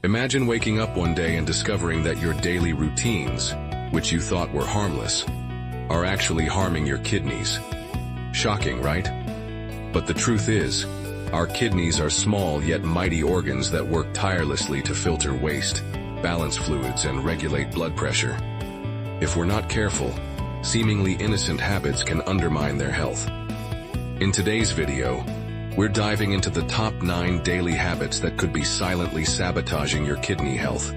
Imagine waking up one day and discovering that your daily routines, which you thought were harmless, are actually harming your kidneys. Shocking, right? But the truth is, our kidneys are small yet mighty organs that work tirelessly to filter waste, balance fluids, and regulate blood pressure. If we're not careful, seemingly innocent habits can undermine their health. In today's video, we're diving into the top 9 daily habits that could be silently sabotaging your kidney health.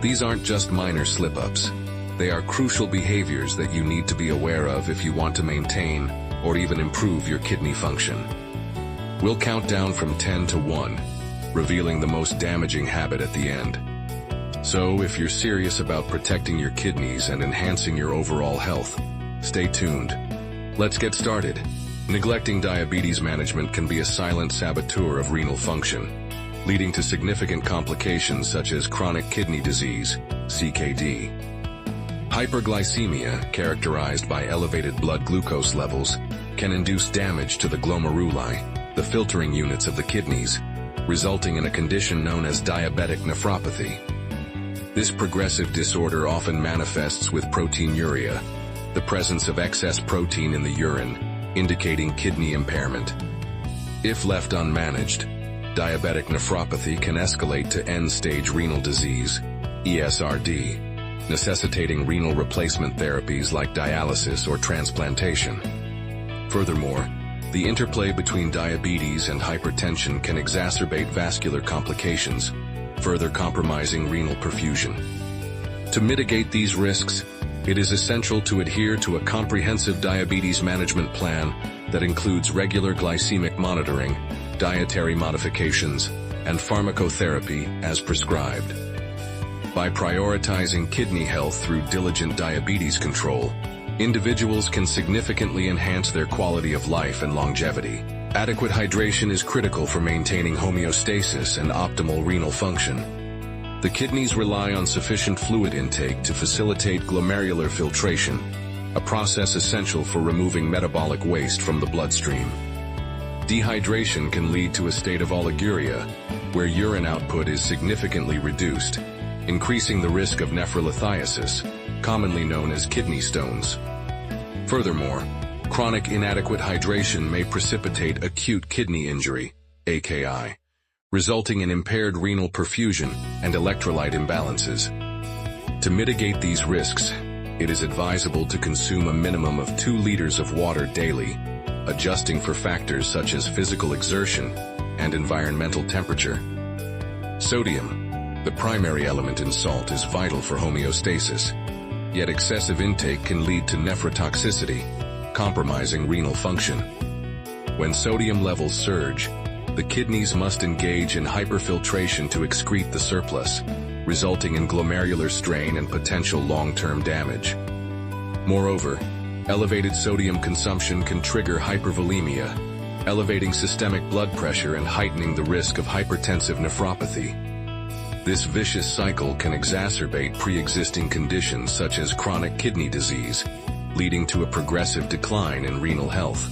These aren't just minor slip-ups. They are crucial behaviors that you need to be aware of if you want to maintain or even improve your kidney function. We'll count down from 10 to 1, revealing the most damaging habit at the end. So, if you're serious about protecting your kidneys and enhancing your overall health, stay tuned. Let's get started. Neglecting diabetes management can be a silent saboteur of renal function, leading to significant complications such as chronic kidney disease, CKD. Hyperglycemia, characterized by elevated blood glucose levels, can induce damage to the glomeruli, the filtering units of the kidneys, resulting in a condition known as diabetic nephropathy. This progressive disorder often manifests with proteinuria, the presence of excess protein in the urine, indicating kidney impairment. If left unmanaged, diabetic nephropathy can escalate to end-stage renal disease, ESRD, necessitating renal replacement therapies like dialysis or transplantation. Furthermore, the interplay between diabetes and hypertension can exacerbate vascular complications, further compromising renal perfusion. To mitigate these risks, it is essential to adhere to a comprehensive diabetes management plan that includes regular glycemic monitoring, dietary modifications, and pharmacotherapy as prescribed. By prioritizing kidney health through diligent diabetes control, individuals can significantly enhance their quality of life and longevity. Adequate hydration is critical for maintaining homeostasis and optimal renal function. The kidneys rely on sufficient fluid intake to facilitate glomerular filtration, a process essential for removing metabolic waste from the bloodstream. Dehydration can lead to a state of oliguria, where urine output is significantly reduced, increasing the risk of nephrolithiasis, commonly known as kidney stones. Furthermore, chronic inadequate hydration may precipitate acute kidney injury, AKI, resulting in impaired renal perfusion and electrolyte imbalances. To mitigate these risks, it is advisable to consume a minimum of 2 liters of water daily, adjusting for factors such as physical exertion and environmental temperature. Sodium, the primary element in salt, is vital for homeostasis, yet excessive intake can lead to nephrotoxicity, compromising renal function. When sodium levels surge, the kidneys must engage in hyperfiltration to excrete the surplus, resulting in glomerular strain and potential long-term damage. Moreover, elevated sodium consumption can trigger hypervolemia, elevating systemic blood pressure and heightening the risk of hypertensive nephropathy. This vicious cycle can exacerbate pre-existing conditions such as chronic kidney disease, leading to a progressive decline in renal health.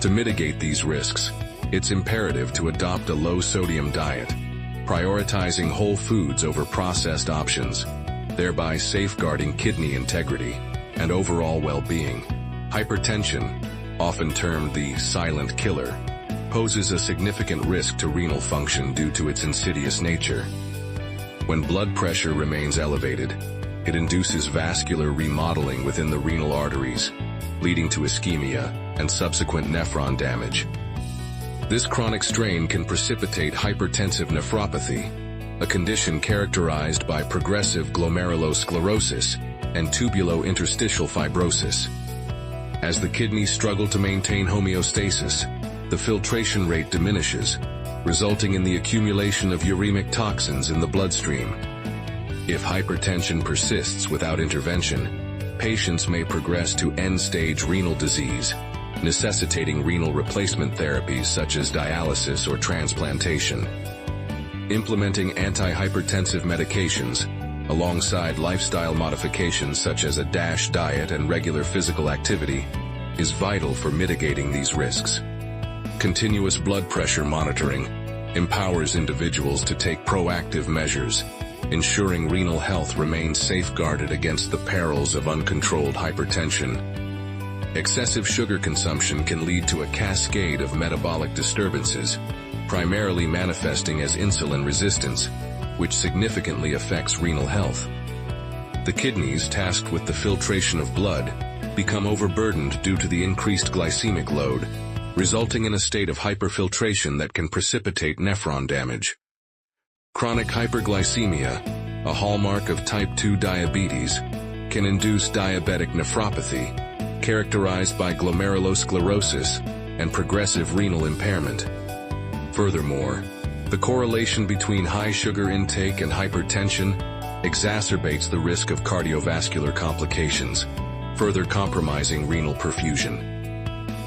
To mitigate these risks, it's imperative to adopt a low-sodium diet, prioritizing whole foods over processed options, thereby safeguarding kidney integrity and overall well-being. Hypertension, often termed the silent killer, poses a significant risk to renal function due to its insidious nature. When blood pressure remains elevated, it induces vascular remodeling within the renal arteries, leading to ischemia and subsequent nephron damage. This chronic strain can precipitate hypertensive nephropathy, a condition characterized by progressive glomerulosclerosis and tubulointerstitial fibrosis. As the kidneys struggle to maintain homeostasis, the filtration rate diminishes, resulting in the accumulation of uremic toxins in the bloodstream. If hypertension persists without intervention, patients may progress to end-stage renal disease, necessitating renal replacement therapies such as dialysis or transplantation. Implementing antihypertensive medications, alongside lifestyle modifications such as a DASH diet and regular physical activity, is vital for mitigating these risks. Continuous blood pressure monitoring, empowers individuals to take proactive measures, ensuring renal health remains safeguarded against the perils of uncontrolled hypertension. Excessive sugar consumption can lead to a cascade of metabolic disturbances, primarily manifesting as insulin resistance, which significantly affects renal health. The kidneys, tasked with the filtration of blood, become overburdened due to the increased glycemic load, resulting in a state of hyperfiltration that can precipitate nephron damage. Chronic hyperglycemia, a hallmark of type 2 diabetes, can induce diabetic nephropathy, characterized by glomerulosclerosis and progressive renal impairment. Furthermore, the correlation between high sugar intake and hypertension exacerbates the risk of cardiovascular complications, further compromising renal perfusion.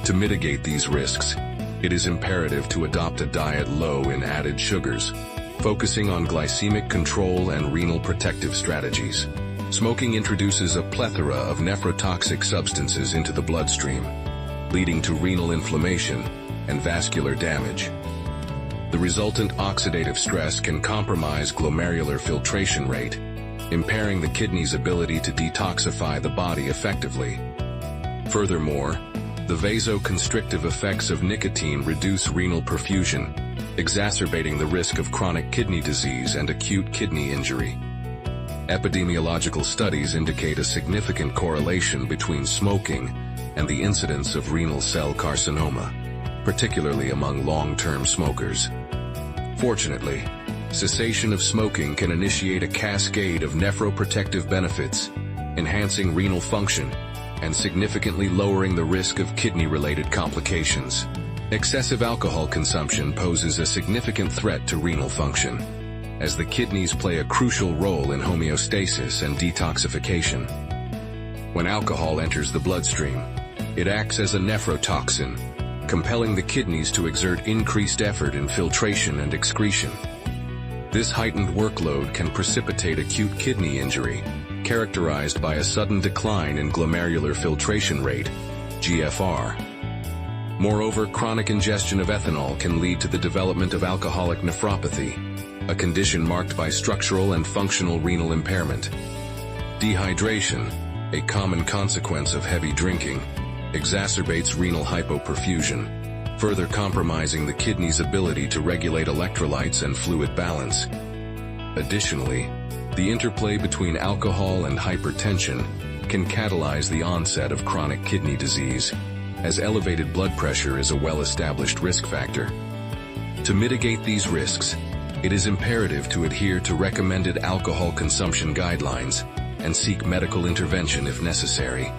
To mitigate these risks, it is imperative to adopt a diet low in added sugars, focusing on glycemic control and renal protective strategies. Smoking introduces a plethora of nephrotoxic substances into the bloodstream, leading to renal inflammation and vascular damage. The resultant oxidative stress can compromise glomerular filtration rate, impairing the kidney's ability to detoxify the body effectively. Furthermore, the vasoconstrictive effects of nicotine reduce renal perfusion, exacerbating the risk of chronic kidney disease and acute kidney injury. Epidemiological studies indicate a significant correlation between smoking and the incidence of renal cell carcinoma, particularly among long-term smokers. Fortunately, cessation of smoking can initiate a cascade of nephroprotective benefits, enhancing renal function and significantly lowering the risk of kidney-related complications. Excessive alcohol consumption poses a significant threat to renal function, as the kidneys play a crucial role in homeostasis and detoxification. When alcohol enters the bloodstream, it acts as a nephrotoxin, compelling the kidneys to exert increased effort in filtration and excretion. This heightened workload can precipitate acute kidney injury, characterized by a sudden decline in glomerular filtration rate, GFR. Moreover, chronic ingestion of ethanol can lead to the development of alcoholic nephropathy, a condition marked by structural and functional renal impairment. Dehydration, a common consequence of heavy drinking, exacerbates renal hypoperfusion, further compromising the kidney's ability to regulate electrolytes and fluid balance. Additionally, the interplay between alcohol and hypertension can catalyze the onset of chronic kidney disease, as elevated blood pressure is a well-established risk factor. To mitigate these risks, it is imperative to adhere to recommended alcohol consumption guidelines and seek medical intervention if necessary,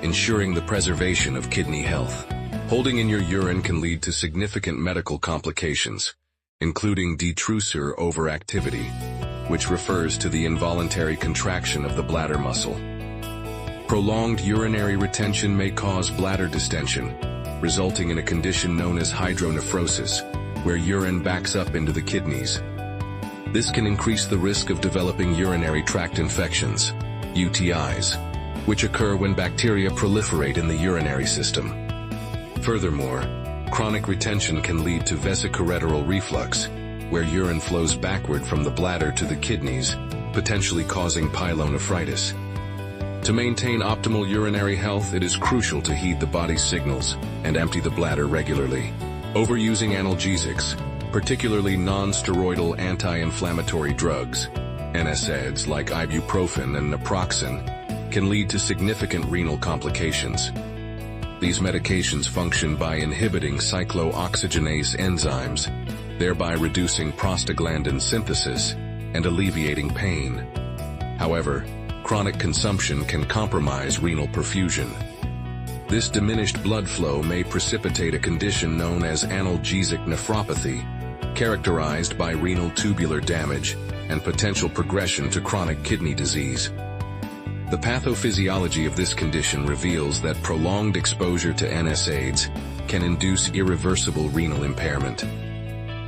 ensuring the preservation of kidney health. Holding in your urine can lead to significant medical complications, including detrusor overactivity, which refers to the involuntary contraction of the bladder muscle. Prolonged urinary retention may cause bladder distension, resulting in a condition known as hydronephrosis, where urine backs up into the kidneys. This can increase the risk of developing urinary tract infections, UTIs, which occur when bacteria proliferate in the urinary system. Furthermore, chronic retention can lead to vesicoreteral reflux, where urine flows backward from the bladder to the kidneys, potentially causing pyelonephritis. To maintain optimal urinary health, it is crucial to heed the body's signals and empty the bladder regularly. Overusing analgesics, particularly non-steroidal anti-inflammatory drugs, NSAIDs like ibuprofen and naproxen, can lead to significant renal complications. These medications function by inhibiting cyclooxygenase enzymes, thereby reducing prostaglandin synthesis and alleviating pain. However, chronic consumption can compromise renal perfusion. This diminished blood flow may precipitate a condition known as analgesic nephropathy, characterized by renal tubular damage and potential progression to chronic kidney disease. The pathophysiology of this condition reveals that prolonged exposure to NSAIDs can induce irreversible renal impairment.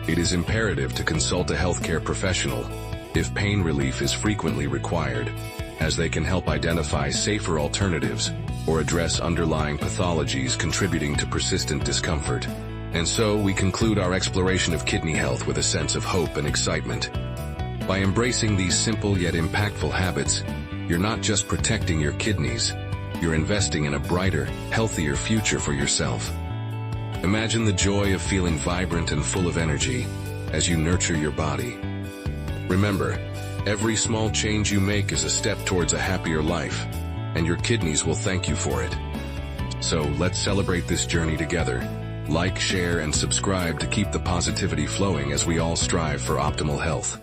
It is imperative to consult a healthcare professional if pain relief is frequently required, as they can help identify safer alternatives or address underlying pathologies contributing to persistent discomfort. And so we conclude our exploration of kidney health with a sense of hope and excitement. By embracing these simple yet impactful habits, you're not just protecting your kidneys, you're investing in a brighter, healthier future for yourself. Imagine the joy of feeling vibrant and full of energy as you nurture your body. Remember, every small change you make is a step towards a happier life, and your kidneys will thank you for it. So let's celebrate this journey together. Like, share, and subscribe to keep the positivity flowing as we all strive for optimal health.